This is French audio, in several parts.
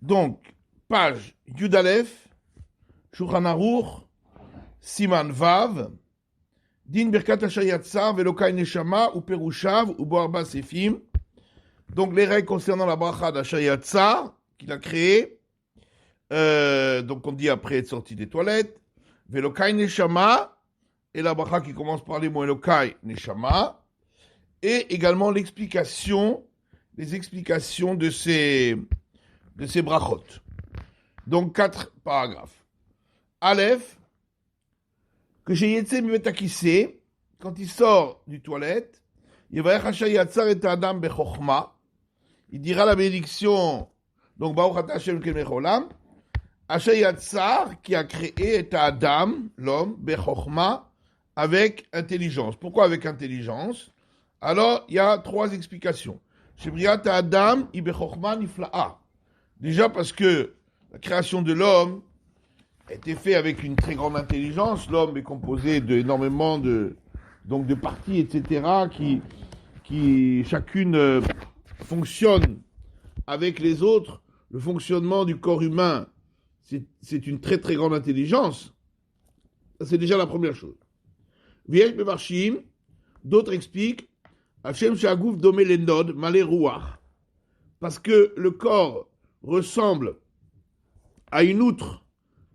Donc, page Yudalef, Shulchan Aruch, Siman Vav, Din Birkat Hashayatsa, Velokai Neshama, ou Perushav, ou Boarba Sefim. Donc, les règles concernant la bracha d'Hashayatsa, qu'il a créée. Donc, on dit après être sorti des toilettes. Velokai Neshama, et la bracha qui commence par les mots Elokai Neshama. Et également les explications de ces brachot. Donc, 4 paragraphes. Aleph, que chez Yetze Mivetakise, quand il sort du toilette, il dira la bénédiction, donc Baruch Ata Hashem Kemecholam, Hashayatzar, qui a créé et Adam, l'homme, Bechochma, avec intelligence. Pourquoi avec intelligence? Alors, il y a 3 explications. Shebriat Adam, Ibechochma Nifla'a. Déjà parce que la création de l'homme a été faite avec une très grande intelligence. L'homme est composé d'énormément de parties, etc., qui chacune fonctionne avec les autres. Le fonctionnement du corps humain, c'est une très très grande intelligence. Ça, c'est déjà la première chose. Viesh Bevarshim, d'autres expliquent Hashem Shagouf Dome Lenod, Malé Ruach. Parce que le corps ressemble à une outre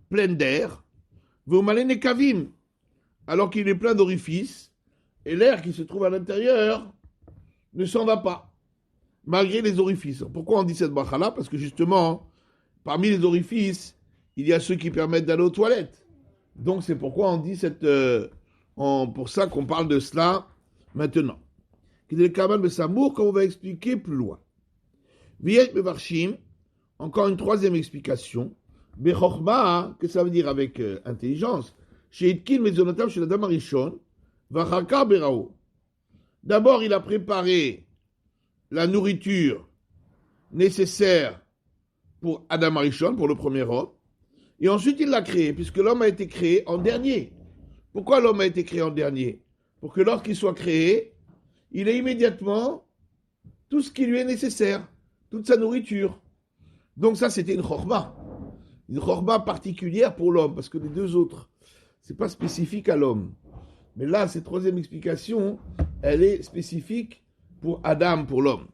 pleine d'air, Malé Nekavim, alors qu'il est plein d'orifices, et l'air qui se trouve à l'intérieur ne s'en va pas, malgré les orifices. Pourquoi on dit cette bracha-là? Parce que justement, parmi les orifices, il y a ceux qui permettent d'aller aux toilettes. Donc c'est pourquoi on dit pour ça qu'on parle de cela maintenant. Comme on va expliquer plus loin. Encore une troisième explication. Bechorma, que ça veut dire avec intelligence. D'abord, il a préparé la nourriture nécessaire pour Adam Arishon, pour le premier homme. Et ensuite, il l'a créé, puisque l'homme a été créé en dernier. Pourquoi l'homme a été créé en dernier? Pour que lorsqu'il soit créé, il ait immédiatement tout ce qui lui est nécessaire, toute sa nourriture. Donc ça, c'était une chorma particulière pour l'homme, parce que les deux autres, c'est pas spécifique à l'homme. Mais là, cette troisième explication, elle est spécifique pour Adam, pour l'homme.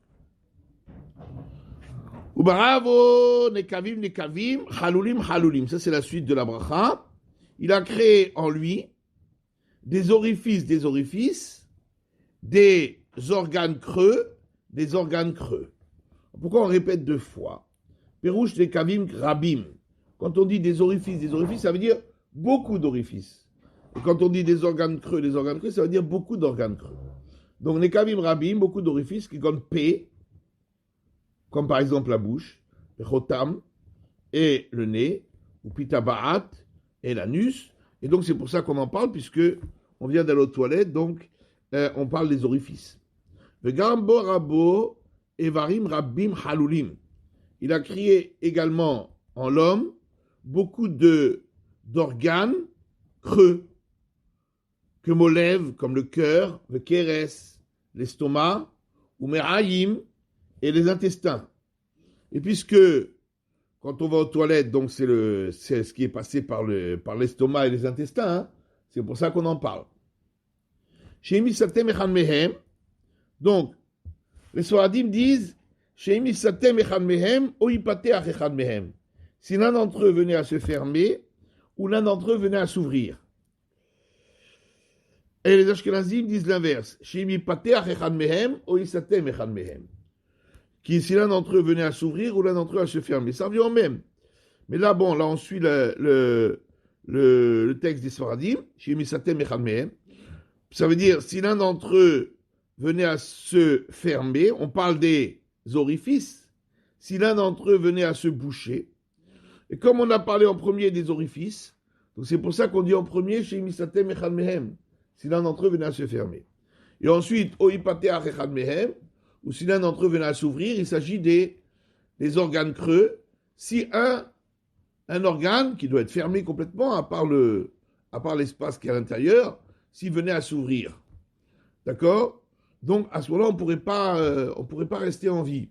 Ubaravo, nekavim, nekavim, halulim, halulim. Ça, c'est la suite de la bracha. Il a créé en lui des orifices, des organes creux. Pourquoi on répète 2 fois? Perouche des kavim rabim. Quand on dit des orifices, ça veut dire beaucoup d'orifices. Et quand on dit des organes creux, ça veut dire beaucoup d'organes creux. Donc les kavim rabim, beaucoup d'orifices qui comptent P, comme par exemple la bouche, le chotam et le nez, ou pitabaat et l'anus. Et donc c'est pour ça qu'on en parle, puisque on vient d'aller aux toilettes, donc on parle des orifices. Vegambo rabo evarim rabbim halulim. Il a créé également en l'homme beaucoup d'organes creux, que molève, comme le cœur, le kéres, l'estomac, ou merayim, et les intestins. Et puisque, quand on va aux toilettes, donc c'est ce qui est passé par l'estomac et les intestins, hein, c'est pour ça qu'on en parle. Donc, les Soradim disent, si l'un d'entre eux venait à se fermer, ou l'un d'entre eux venait à s'ouvrir. Et les Ashkenazim disent l'inverse. Si l'un d'entre eux venait à s'ouvrir ou l'un d'entre eux à se fermer. Ça revient au même. Mais là, là, on suit le texte des Sfaradim. Ça veut dire, si l'un d'entre eux venait à se fermer, on parle des orifices. Si l'un d'entre eux venait à se boucher, et comme on a parlé en premier des orifices, donc c'est pour ça qu'on dit en premier, si l'un d'entre eux venait à se fermer. Et ensuite, ou si l'un d'entre eux venait à s'ouvrir, il s'agit des organes creux. Si un organe qui doit être fermé complètement, à part l'espace qui est à l'intérieur, s'il venait à s'ouvrir. D'accord? Donc, à ce moment-là, on pourrait pas rester en vie.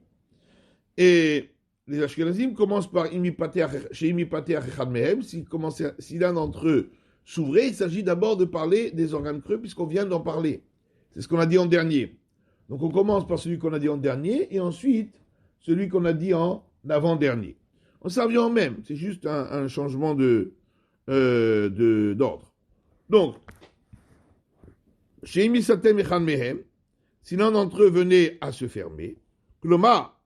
Et les Ashkenazim commencent par chez Imipateh Echad Mehem, si l'un d'entre eux s'ouvrait, il s'agit d'abord de parler des organes creux, puisqu'on vient d'en parler. C'est ce qu'on a dit en dernier. Donc on commence par celui qu'on a dit en dernier, et ensuite celui qu'on a dit en avant-dernier. On s'en en même, c'est juste un changement d'ordre. Donc, chez Imisatem Echad Mehem, si l'un d'entre eux venait à se fermer, Kloma,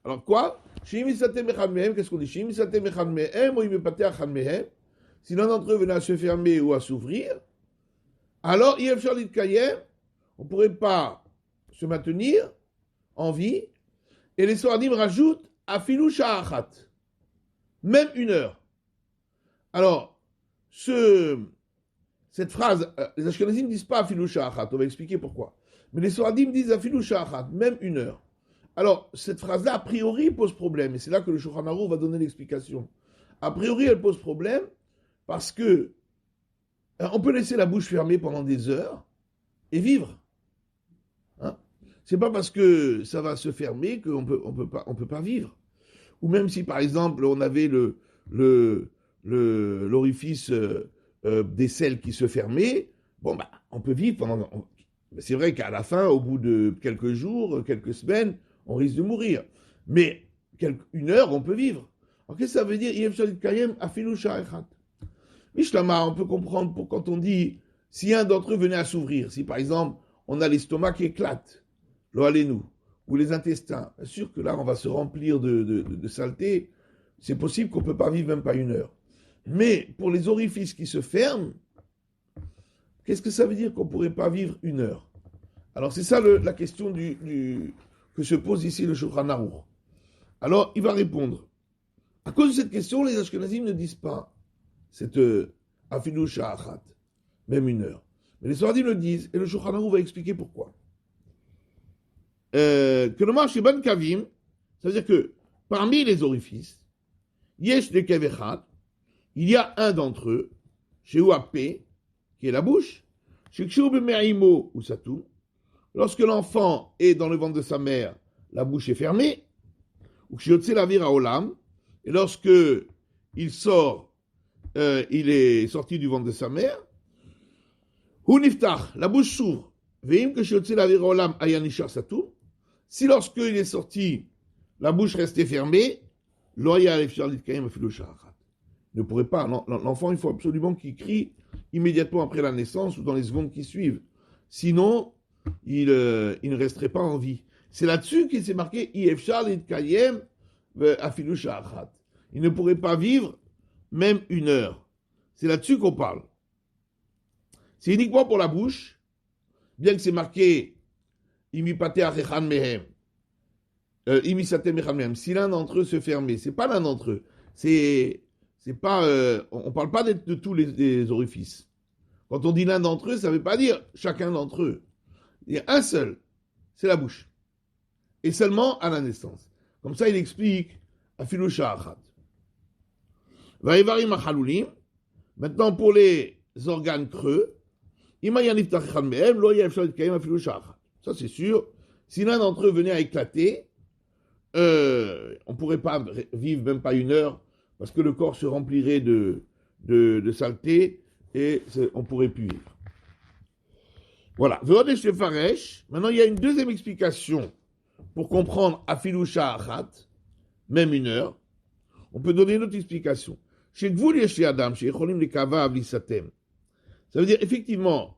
alors quoi? Chez Imisatem Echad Mehem, qu'est-ce qu'on dit? Chez Imisatem Echad Mehem ou Imipateh Echad Mehem, si l'un d'entre eux venait à se fermer ou à s'ouvrir, alors Yef Shalit Kayem, on ne pourrait pas se maintenir en vie, et les Soradim rajoutent Afilou Sha'achat, même 1 heure. Alors, cette phrase, les Ashkenazim ne disent pas Afilou Sha'achat, on va expliquer pourquoi. Mais les Soradim disent Afilou Sha'achat, même 1 heure. Alors, cette phrase-là, a priori, pose problème, et c'est là que le Shulchan Aruch va donner l'explication. A priori, elle pose problème, parce que on peut laisser la bouche fermée pendant des heures et vivre. Hein? C'est pas parce que ça va se fermer qu'on peut pas vivre. Ou même si, par exemple, on avait l'orifice des selles qui se fermait, bon, bah, on peut vivre pendant. C'est vrai qu'à la fin, au bout de quelques jours, quelques semaines, on risque de mourir. Mais 1 heure, on peut vivre. Alors, qu'est-ce que ça veut dire? Mishlama, on peut comprendre quand on dit, si un d'entre eux venait à s'ouvrir, si par exemple, on a l'estomac qui éclate, l'oalénou, ou les intestins, bien sûr que là, on va se remplir de saleté, c'est possible qu'on ne peut pas vivre même pas 1 heure. Mais pour les orifices qui se ferment, qu'est-ce que ça veut dire qu'on ne pourrait pas vivre 1 heure? Alors c'est ça la question que se pose ici le Shulchan Aruch. Alors il va répondre. À cause de cette question, les Ashkenazim ne disent pas cette Afilou Sha'achat, même 1 heure. Mais les Sfaradim le disent, et le Shulchan Aruch va expliquer pourquoi. Que le marché ban kavim, ça veut dire que parmi les orifices, yesh de kevechat, il y a un d'entre eux, chez Ouapé, qui est la bouche, chez Kshoub Me'aimo ou Satou, lorsque l'enfant est dans le ventre de sa mère, la bouche est fermée, ou Kshiotse la vira olam, et lorsque il sort, il est sorti du ventre de sa mère, Hu niftach, la bouche s'ouvre, veim que Kshiotse la vira olam ayanishar Satou, si lorsqu'il est sorti, la bouche restait fermée, loya alefshar litkayem afilu sha'achat. Ne pourrait pas, l'enfant, il faut absolument qu'il crie immédiatement après la naissance ou dans les secondes qui suivent. Sinon, il ne resterait pas en vie. C'est là-dessus qu'il s'est marqué Yefshar litkayem afilu sha'achat. Il ne pourrait pas vivre même 1 heure. C'est là-dessus qu'on parle. C'est uniquement pour la bouche, bien que c'est marqué Imipateh Echad Mehem, Imisatem Echad Mehem. Si l'un d'entre eux se fermait, c'est pas l'un d'entre eux. C'est pas, on parle pas de tous les orifices. Quand on dit l'un d'entre eux, ça ne veut pas dire chacun d'entre eux. Il y a un seul, c'est la bouche. Et seulement à la naissance. Comme ça, il explique Afilou Sha'achat. Vaïvarim Achaloulim. Maintenant, pour les organes creux, ça c'est sûr. Si l'un d'entre eux venait à éclater, on ne pourrait pas vivre même pas 1 heure, parce que le corps se remplirait de saleté et on ne pourrait plus vivre. Voilà. Maintenant, il y a une deuxième explication pour comprendre Afilou Sha'achat, même 1 heure. On peut donner une autre explication. Chez Gvul Yesh Adam, chez Echolim le Kava Avlisatem. Ça veut dire, effectivement,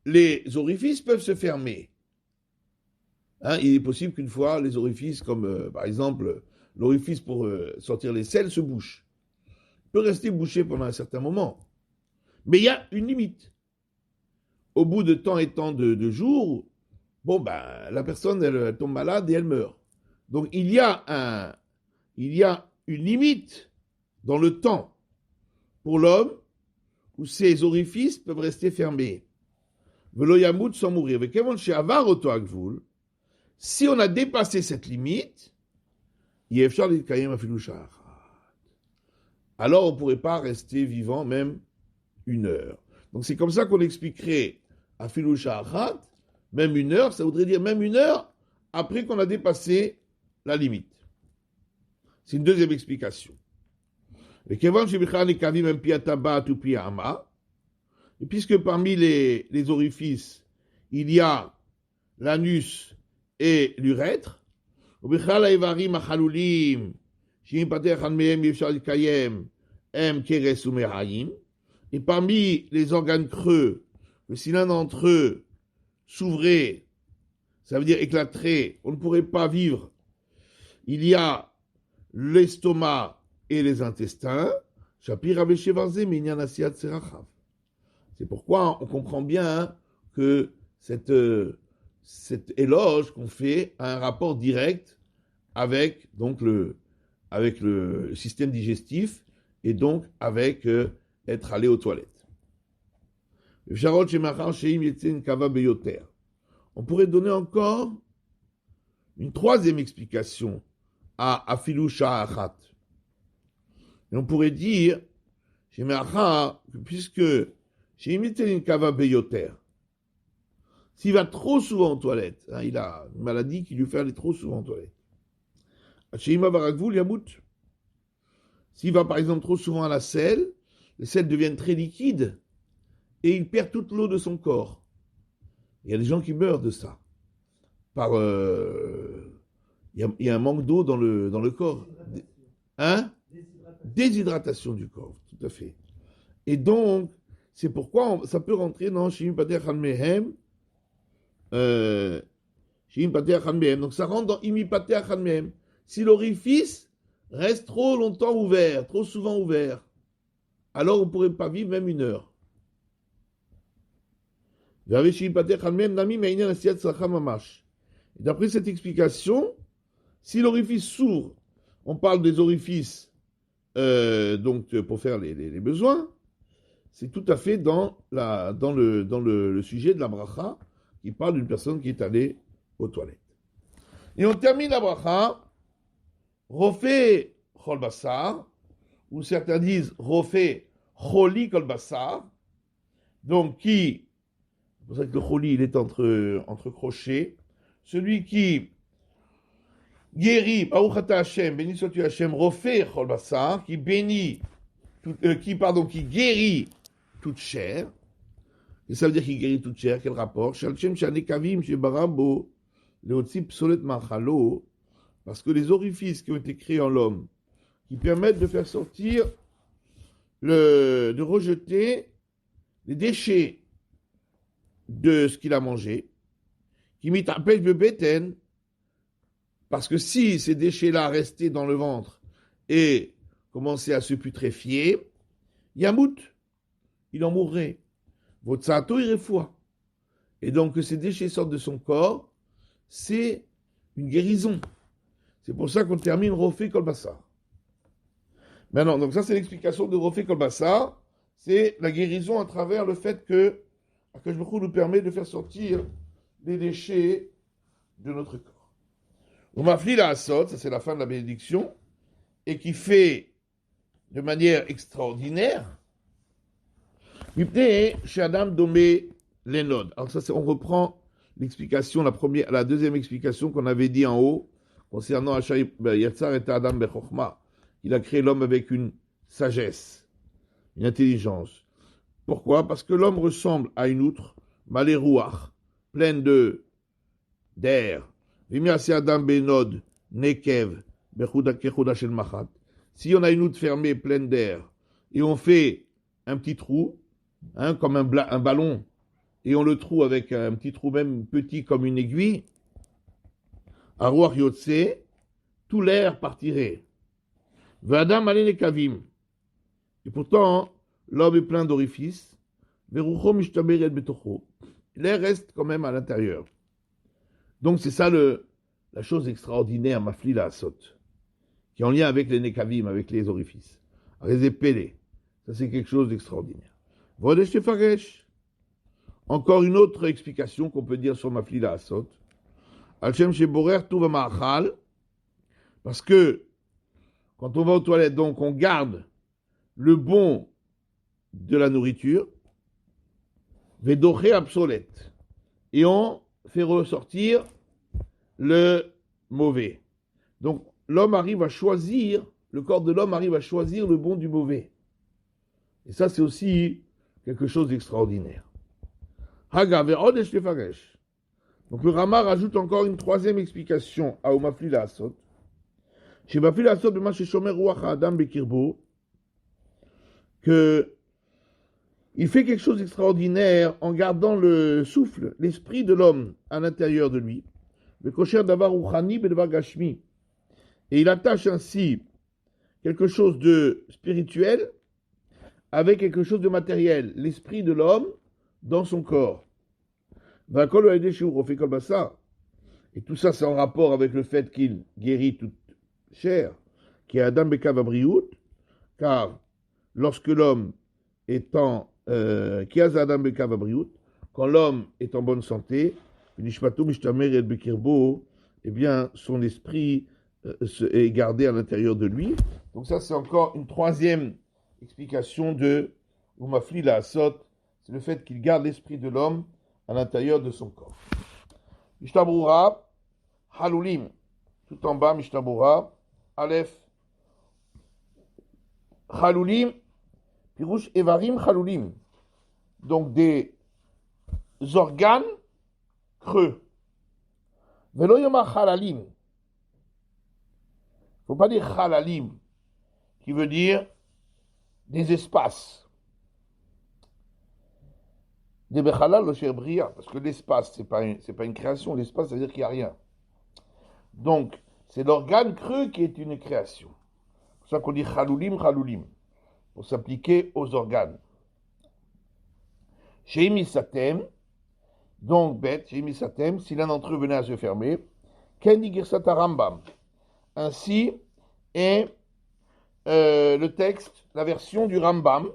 les orifices peuvent se fermer. Hein, il est possible qu'une fois, les orifices, comme par exemple, l'orifice pour sortir les selles se bouche. Il peut rester bouché pendant un certain moment. Mais il y a une limite. Au bout de tant et tant de jours, bon, ben, la personne, elle tombe malade et elle meurt. Donc, il y a une limite dans le temps pour l'homme où ces orifices peuvent rester fermés. Velo yamout sans mourir. Si on a dépassé cette limite, alors on ne pourrait pas rester vivant même 1 heure. Donc c'est comme ça qu'on expliquerait Afilou Sha'achat, même 1 heure, ça voudrait dire même 1 heure après qu'on a dépassé la limite. C'est une deuxième explication. Et puisque parmi les orifices, il y a l'anus et l'urètre, et parmi les organes creux, que si l'un d'entre eux s'ouvrait, ça veut dire éclaterait, on ne pourrait pas vivre. Il y a l'estomac et les intestins. C'est pourquoi on comprend bien que cet éloge qu'on fait a un rapport direct avec donc le système digestif et donc avec être allé aux toilettes. On pourrait donner encore une troisième explication à Afilu Sha'achat. Et on pourrait dire, puisque s'il va trop souvent aux toilettes, hein, il a une maladie qui lui fait aller trop souvent aux toilettes. S'il va par exemple trop souvent à la selle, les selles deviennent très liquides et il perd toute l'eau de son corps. Il y a des gens qui meurent de ça. Il y a un manque d'eau dans le corps. Hein? Déshydratation du corps, tout à fait. Et donc, c'est pourquoi ça peut rentrer dans Shim Pater Chan Mehem. Donc ça rentre dans Imi Pater Chan Mehem. Si l'orifice reste trop longtemps ouvert, trop souvent ouvert, alors on ne pourrait pas vivre même une heure. D'après cette explication, si l'orifice s'ouvre, on parle des orifices donc pour faire les besoins, c'est tout à fait dans le sujet de la bracha qui parle d'une personne qui est allée aux toilettes. Et on termine la bracha, Rofé Chol Bassar, ou certains disent Rofé Choli Kol Bassar, donc qui, c'est pour ça que le Choli il est entre crochets, celui qui guérit, Baruch Ata Hashem, béni sois-tu Hashem, Rofé Chol Bassar, qui bénit, qui guérit toute chair. Et ça veut dire qu'il guérit toute chair, quel rapport? Parce que les orifices qui ont été créés en l'homme, qui permettent de faire sortir, de rejeter les déchets de ce qu'il a mangé, qui mitapech bebeten, parce que si ces déchets-là restaient dans le ventre et commençaient à se putréfier, yamout, il en mourrait. Votre sato irefoua. Et donc que ces déchets sortent de son corps, c'est une guérison. C'est pour ça qu'on termine Rofé Kol Bassar. Maintenant, donc ça c'est l'explication de Rofé Kol Bassar, c'est la guérison à travers le fait que Akadosh Baruch Hu nous permet de faire sortir les déchets de notre corps. On m'afflit la Asot, ça c'est la fin de la bénédiction, et qui fait de manière extraordinaire. Chez Adam Domé Lenod. Alors ça, on reprend l'explication, la deuxième explication qu'on avait dit en haut concernant Yatzar et Adam Bechokma. Il a créé l'homme avec une sagesse, une intelligence. Pourquoi? Parce que l'homme ressemble à une outre, malérouach, pleine d'air. Adam Benod Nekev Bechuda Shel Machat. Si on a une outre fermée, pleine d'air, et on fait un petit trou, comme un ballon, et on le trouve avec un petit trou même petit comme une aiguille, à Ruach Yotse, tout l'air partirait. Vadam alé kavim. Et pourtant, l'homme est plein d'orifices. Verucho mishtaberet betocho. L'air reste quand même à l'intérieur. Donc c'est ça la chose extraordinaire, mafli la asot, qui est en lien avec les nekavim, avec les orifices. Les épélés. Ça c'est quelque chose d'extraordinaire. Encore une autre explication qu'on peut dire sur Mafli la Asot. Al-Shem Sheborer Tuva Ma'achal. Parce que quand on va aux toilettes, donc on garde le bon de la nourriture, Vedoché obsolète. Et on fait ressortir le mauvais. Donc l'homme arrive à choisir, le corps de l'homme arrive à choisir le bon du mauvais. Et ça, c'est aussi quelque chose d'extraordinaire. Haga ve'odesh lefaresh. Donc le Rama rajoute encore une troisième explication à Umafli La'asot. Chez Mafli La'asot, b'ma she'shomer ruach ha'adam bekirbo, que il fait quelque chose d'extraordinaire en gardant le souffle, l'esprit de l'homme à l'intérieur de lui. Le kosher davar ruchani bedavar gashmi. Et il attache ainsi quelque chose de spirituel avec quelque chose de matériel, l'esprit de l'homme dans son corps. Et tout ça, c'est en rapport avec le fait qu'il guérit toute chair, qui est Adam Bekav Abriout, car lorsque l'homme est en qui a Adam Bekav Abriout, quand l'homme est en bonne santé, eh bien, son esprit est gardé à l'intérieur de lui. Donc ça, c'est encore une troisième explication de Umafli La'asot, c'est le fait qu'il garde l'esprit de l'homme à l'intérieur de son corps. Mishtabura, Halulim, tout en bas, Mishtabura, Aleph, Halulim, Pirouche Evarim Halulim, donc des organes creux. Velo yoma Halalim, il ne faut pas dire Halalim, qui veut dire des espaces. Des Bechalal le cher Bria, parce que l'espace, c'est pas une création, l'espace, ça veut dire qu'il n'y a rien. Donc, c'est l'organe creux qui est une création. C'est pour ça qu'on dit Chalulim, Chalulim, pour s'appliquer aux organes. Chez Imisatem, donc bête, chez Imisatem, si l'un d'entre eux venait à se fermer, Kendi Girsata Rambam. Ainsi est le texte, la version du Rambam,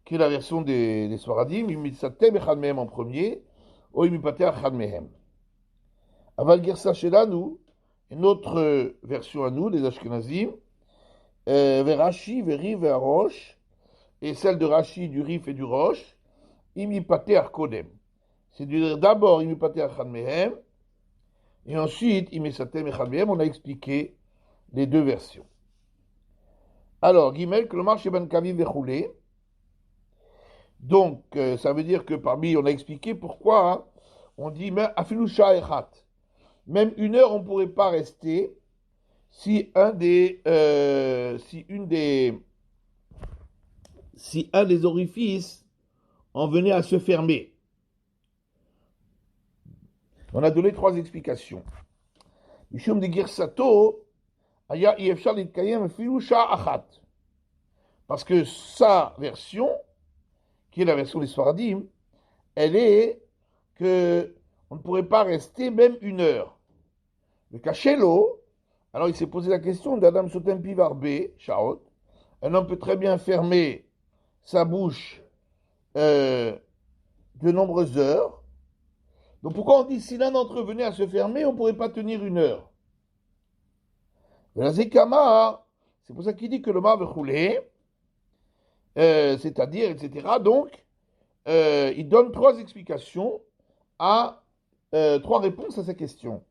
qui est la version des Sfaradim, Imisatem Echad Mehem en premier, ou Imipater Echad Mehem. Aval Girsa Shelanu, une autre version à nous, les Ashkenazim, Verashi, Veri, Verosh, et celle de Rashi, du Rif et du Rosh, Imipater Kodem. C'est d'abord Imipater Echad Mehem, et ensuite Imisatem Echad Mehem, on a expliqué les deux versions. Alors, Gimel, Klomar Sheban Kavi Vechoulé. Donc, ça veut dire que parmi, on a expliqué pourquoi hein, on dit Afilusha Echat. Même une heure, on ne pourrait pas rester si un des orifices en venait à se fermer. On a donné trois explications. Mishum de Girsato, Aya Yefshar Litkayem Filusha Achat. Parce que sa version, qui est la version des Sfaradim, elle est que on ne pourrait pas rester même une heure. Le Kachelo, alors il s'est posé la question d'Adam Sotem Pivarbe, Shaot. Un homme peut très bien fermer sa bouche de nombreuses heures. Donc pourquoi on dit si l'un d'entre eux venait à se fermer, on ne pourrait pas tenir une heure? La Zekama, c'est pour ça qu'il dit que le ma vechoulé, c'est-à-dire, etc. Donc, il donne trois explications à trois réponses à ces questions.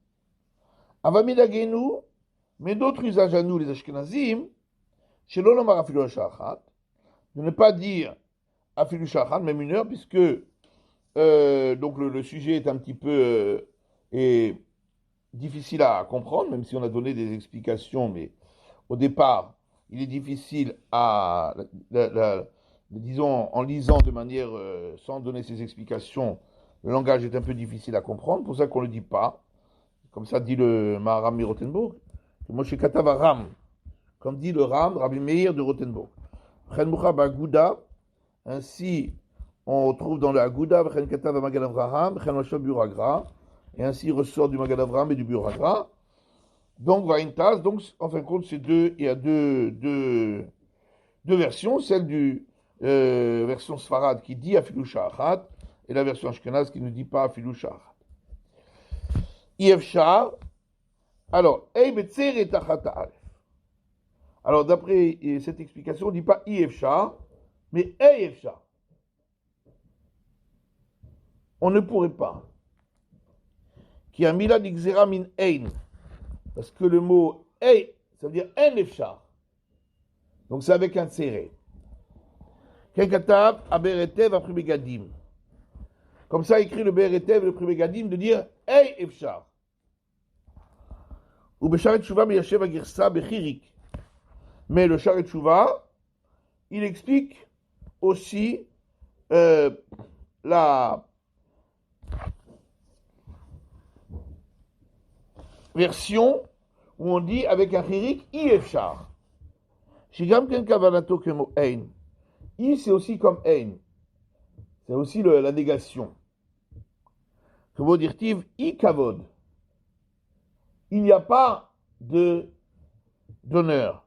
Avamidagenu, mais d'autres usages à nous, les Ashkenazim, chez l'Olomar Afilu Shachat, de ne pas dire Afilu Shachat, même une heure, puisque donc le sujet est un petit peu difficile à comprendre, même si on a donné des explications, mais au départ, il est difficile à, disons, en lisant de manière, sans donner ces explications, le langage est un peu difficile à comprendre, pour ça qu'on ne le dit pas. Comme ça dit le Maharam de Rothenburg, que Moshe Katav Ram, comme dit le Ram, Rabbi Meir de Rothenburg. Chenmucha Bagouda, ainsi on trouve dans le Agouda, Chen Katav Magan Avraham, Chen Moshe Buragra, et ainsi il ressort du Magan Avraham et du Buragra. Donc, Vaintas, donc en fin de compte, il y a deux versions, celle du version Sfarad qui dit Afilu Sha'achat, et la version Ashkenaz qui ne dit pas Afilu Sha'achat. Yefshar, alors, alors, d'après cette explication, on ne dit pas Yefshar, mais Yefshar. On ne pourrait pas. Qui a mila d'Ixera min ein, parce que le mot Hey, ça veut dire en efshar. Donc c'est avec un serré. Ken katav aberetev après begadim. Comme ça écrit le beretev le premier begadim de dire hey efshar. Ou besharet tshuva meyashev agirsa bechirik. Mais le sharet tshuva, il explique aussi la version où on dit avec un chirik i efshar. Shigam ken kavanato kemo ein. I c'est aussi comme ein. C'est aussi la négation. Comment dire-t-il i kavod. Il n'y a pas d'honneur.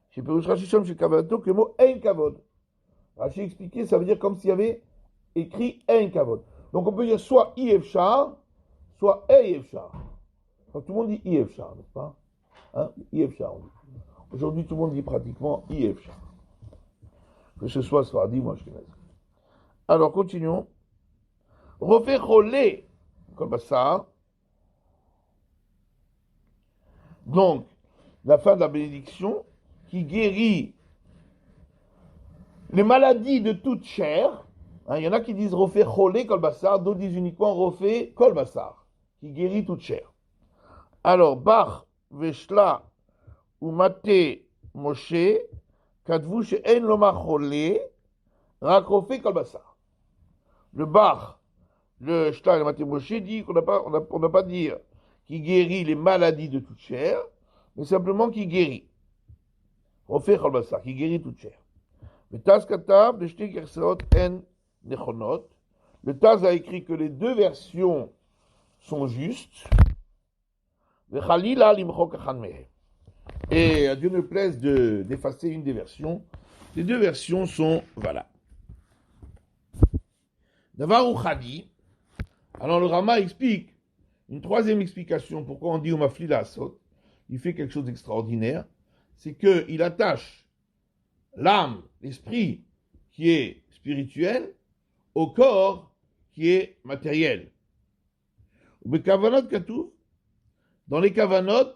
Chez Perush Rashi Shom chez Kavanato kemo ein kavod. Rashi expliqué, ça veut dire comme s'il y avait écrit ein kavod. Donc on peut dire soit i efshar, soit ei efshar. Tout le monde dit i efshar, n'est-ce pas? Hein? I efshar, on dit. Aujourd'hui, tout le monde dit pratiquement i efshar. Que ce soit Sfaradi ou Ashkenaz. Alors, continuons. Refait cholé, comme ça. Donc, la fin de la bénédiction, qui guérit les maladies de toute chair. Il y en a qui disent refait cholé, kol bassar, d'autres disent uniquement refait kol bassar, qui guérit toute chair. Alors, Bach, Veshla, ou Maté, Moshe, Kadvu, she'en loma cholé, rak refait kol bassar. Le Bach, le Shla et le Maté Moshe dit qu'on n'a pas dire qui guérit les maladies de toute chair, mais simplement qui guérit. Refait kol bassar, qui guérit toute chair. Le Taz Katav, le Shti Gersaot en Nechonot. Le Taz a écrit que les deux versions sont justes. Le Khalila limchok achan mehem. Et à Dieu ne plaise d'effacer une des versions. Les deux versions sont valables. Davar Uchadi. Alors le Rama explique une troisième explication pourquoi on dit au Mafli la Asot. Il fait quelque chose d'extraordinaire. C'est qu'il attache l'âme, l'esprit qui est spirituel au corps qui est matériel. Dans les kavanot,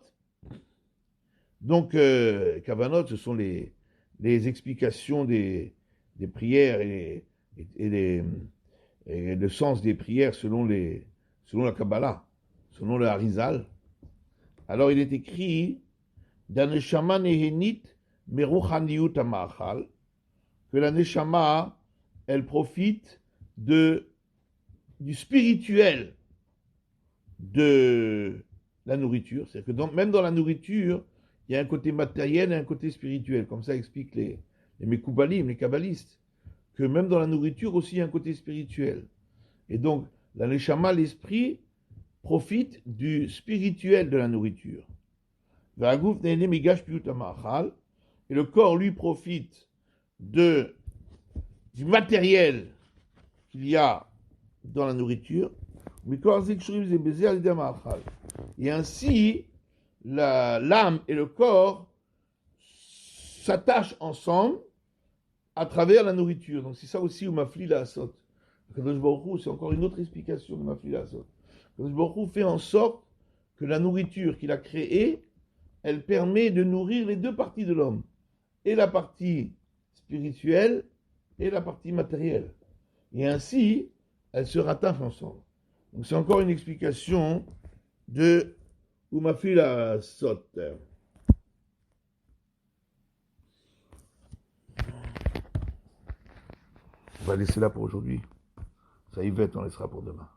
donc kavanot, ce sont les explications des prières et le sens des prières selon la Kabbalah, selon le Harizal. Alors il est écrit dans le Neshama Nehenit Meruchaniut Amachal, que la Neshama, elle profite du spirituel de la nourriture. C'est-à-dire que même dans la nourriture, il y a un côté matériel et un côté spirituel. Comme ça expliquent les Mekoubalim, les kabbalistes, que même dans la nourriture aussi, il y a un côté spirituel. Et donc, la Neshama, l'esprit, profite du spirituel de la nourriture. Et le corps, lui, profite du matériel qu'il y a dans la nourriture. Et ainsi, l'âme et le corps s'attachent ensemble à travers la nourriture. Donc c'est ça aussi où Mafli la Asot. C'est encore une autre explication de Mafli la Asot. Kadosh Baruch Hu fait en sorte que la nourriture qu'il a créée, elle permet de nourrir les deux parties de l'homme. Et la partie spirituelle et la partie matérielle. Et ainsi, elles se rattachent ensemble. Donc c'est encore une explication de Mafli la Asot. On va laisser là pour aujourd'hui. Ça y va, on laissera pour demain.